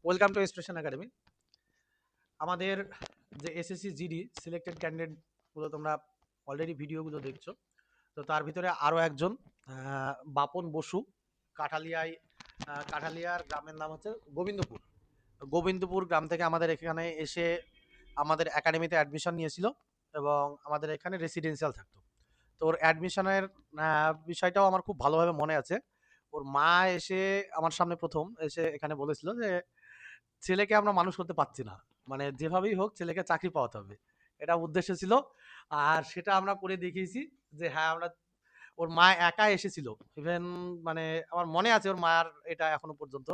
Welcome to expression academy. আমাদের যে SSC GD selected ক্যান্ডিডেটগুলো তোমরা অলরেডি ভিডিওগুলো দেখছো, তো তার ভিতরে আরও একজন বাপন বসু, কাঠালিয়ায় কাঠালিয়ার গ্রামের নাম হচ্ছে গোবিন্দপুর। গোবিন্দপুর গ্রাম থেকে আমাদের এখানে এসে আমাদের একাডেমিতে অ্যাডমিশন নিয়েছিল এবং আমাদের এখানে রেসিডেন্সিয়াল থাকতো। তো ওর অ্যাডমিশনের বিষয়টাও আমার খুব ভালোভাবে মনে আছে। ওর মা এসে আমার সামনে প্রথম এসে এখানে বলেছিল যে ছেলেকে আমরা মানুষ করতে পারছি না, মানে যেভাবেই হোক ছেলেকে চাকরি পাওয়াতে হবে, এটা উদ্দেশ্য ছিল। আর সেটা আমরা করে দেখিয়েছি যে হ্যাঁ আমরা, ওর মা একা এসেছিল ইভেন, মানে আমার মনে আছে ওর মার এটা এখনো পর্যন্ত,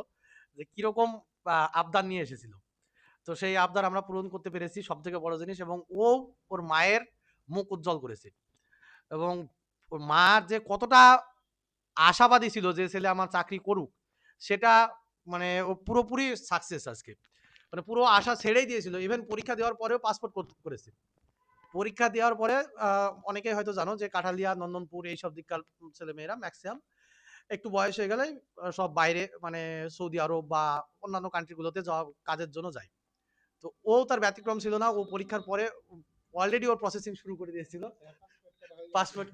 যে কিরকম আবদার নিয়ে এসেছিল। তো সেই আবদার আমরা পূরণ করতে পেরেছি, সব থেকে বড় জিনিস। এবং ও ওর মায়ের মুখ উজ্জ্বল করেছে এবং ওর মার যে কতটা আশাবাদী ছিল যে ছেলে আমার চাকরি করুক, সেটা মানে ও পুরোপুরি সাকসেস আজকে। মানে পুরো আশা ছেড়েই দিয়েছিল, ইভেন পরীক্ষা দেওয়ার পরেও পাসপোর্ট করেছে। পরীক্ষা দেওয়ার পরে অনেকেই হয়তো জানো যে কাঠালিয়া, নন্দনপুর এইসব দিককার ছেলেমেয়েরা ম্যাক্সিমাম একটু বয়স হয়ে গেলে সব বাইরে, মানে সৌদি আরব বা অন্যান্য কান্ট্রিগুলোতে যাওয়া কাজের জন্য যায়। তো ও তার ব্যতিক্রম ছিল না, ও পরীক্ষার পরে অলরেডি ওর প্রসেসিং শুরু করে দিয়েছিল পাসপোর্ট।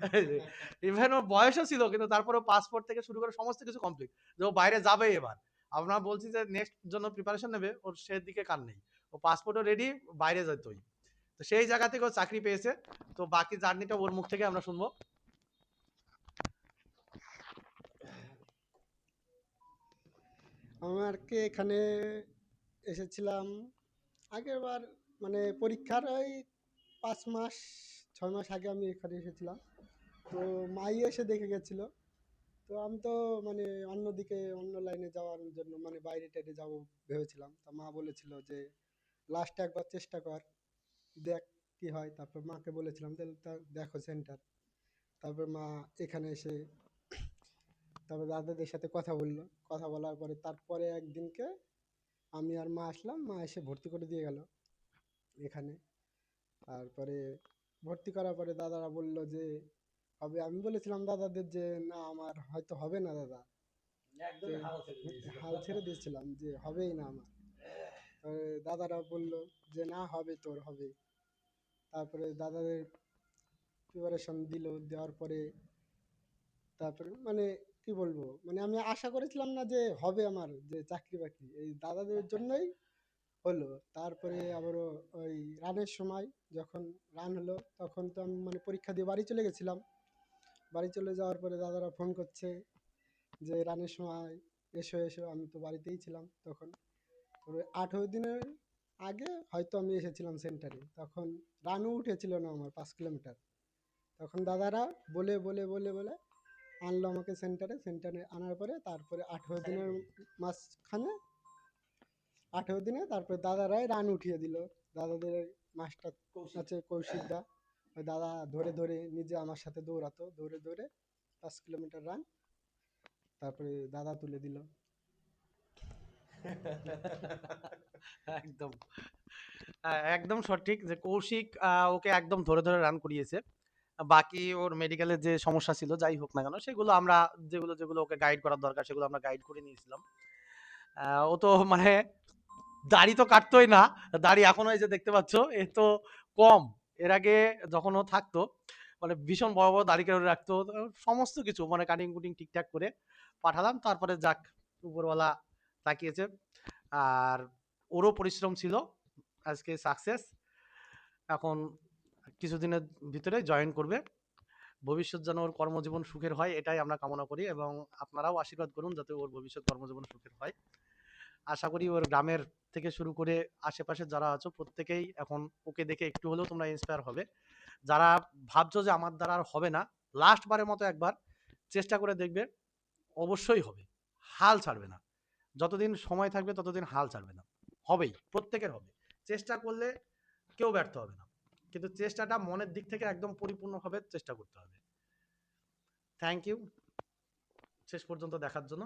ইভেন ওর বয়সও ছিল, কিন্তু তারপরে পাসপোর্ট থেকে শুরু করে সমস্ত কিছু কমপ্লিট, যে ও বাইরে যাবে এবার। আমরা বলছি যে নেক্সট জন্য প্রিপারেশন নেবে, ওর সেদিকে কান নেই, ও পাসপোর্টও রেডি, বাইরে যেতই। তো সেই জায়গা থেকে ও চাকরি পেয়েছে। তো বাকি জার্নিটা ওর মুখ থেকে আমরা শুনবো। আমাকে এখানে এসেছিলাম আগের বার, মানে পরীক্ষার ওই 5 মাস 6 মাস আগে আমি এখানে এসেছিলাম। তো মাই এসে দেখে গেছিলো। তো আমি তো মানে অন্যদিকে অন্য লাইনে যাওয়ার জন্য মানে বাইরে টাইরে যাবো ভেবেছিলাম। তা মা বলেছিল যে লাস্ট একবার চেষ্টা কর, দেখ কি হয়। তারপর মাকে বলেছিলাম তাহলে দেখো সেন্টার। তারপর মা এখানে এসে তারপর দাদাদের সাথে কথা বললো। কথা বলার পরে তারপরে একদিনকে আমি আর মা আসলাম, মা এসে ভর্তি করে দিয়ে গেল এখানে। তারপরে ভর্তি করার পরে দাদারা বলল যে হবে। আমি বলেছিলাম দাদাদের যে না আমার হয়তো হবে না দাদা, যে হাল ছেড়ে দিয়েছিলাম যে হবেই না আমার। দাদারা বলল যে না হবে, তোর হবে। তারপরে দাদাদের প্রিপারেশন দিল, দেওয়ার পরে তারপরে মানে কি বলবো, মানে আমি আশা করেছিলাম না যে হবে আমার যে চাকরি বাকরি, এই দাদাদের জন্যই হলো। তারপরে আবারও ওই রানের সময় যখন রান হলো, তখন তো আমি মানে পরীক্ষা দিয়ে বাড়ি চলে গেছিলাম। বাড়ি চলে যাওয়ার পরে দাদারা ফোন করছে যে রানের সময় এসো এসো। আমি তো বাড়িতেই ছিলাম তখন। তবে 18 দিনের আগে হয়তো আমি এসেছিলাম সেন্টারে, তখন রানও উঠেছিল না আমার 5 কিলোমিটার। তখন দাদারা বলে বলে বলে বলে আনলো আমাকে সেন্টারে। সেন্টারে আনার পরে তারপরে 18 দিনের মাঝখানে 18 দিনে তারপরে দাদারাই রান উঠিয়ে দিল। দাদাদের মাস্টার আছে কৌশিক দা, ওই দাদা ধরে ধরে নিজে আমার সাথে দৌড়াতো, দৌড়ে দৌড়ে 5 কিলোমিটার রান তারপরে দাদা তুলে দিল। একদম একদম সঠিক যে কৌশিক ওকে একদম ধরে ধরে রান করিয়েছে। বাকি ওর মেডিকেলের যে সমস্যা ছিল যাই হোক না কেন, সেগুলো আমরা যেগুলো যেগুলো ওকে গাইড করার দরকার সেগুলো আমরা গাইড করে নিয়েছিলাম। ও তো মানে দাড়ি তো কাটতোই না, দাড়ি এখনো এই যে দেখতে পাচ্ছ এ তো কম। এর আগে যখন ও থাকতো মানে ভীষণ বড় বড় দাড়ি কেটে রাখতো, সমস্ত কিছু মানে কাটিং কুটিং ঠিকঠাক করে পাঠালাম। তারপরে যাক, উপরওয়ালা তাকিয়েছে। আর ওরও পরিশ্রম ছিল, আজকে সাকসেস। এখন কিছুদিনের ভিতরে জয়েন করবে। ভবিষ্যৎ যেন ওর কর্মজীবন সুখের হয় এটাই আমরা কামনা করি, এবং আপনারাও আশীর্বাদ করুন যাতে ওর ভবিষ্যৎ কর্মজীবন সুখের হয়। আশা করি ওর গ্রামের থেকে শুরু করে আশেপাশে যারা আছো প্রত্যেকেই এখন ওকে দেখে একটু হলেও তোমরা ইন্সপায়ার হবে। যারা ভাবছো যে আমার দ্বারা আর হবে না, লাস্ট বারের মতো একবার চেষ্টা করে দেখবে, অবশ্যই হবে। হাল ছাড়বে না, যতদিন সময় থাকবে ততদিন হাল ছাড়বে না। হবেই, প্রত্যেকের হবে। চেষ্টা করলে কেউ ব্যর্থ হবে না, কিন্তু চেষ্টাটা মনের দিক থেকে একদম পরিপূর্ণভাবে চেষ্টা করতে হবে। থ্যাংক ইউ শেষ পর্যন্ত দেখার জন্য।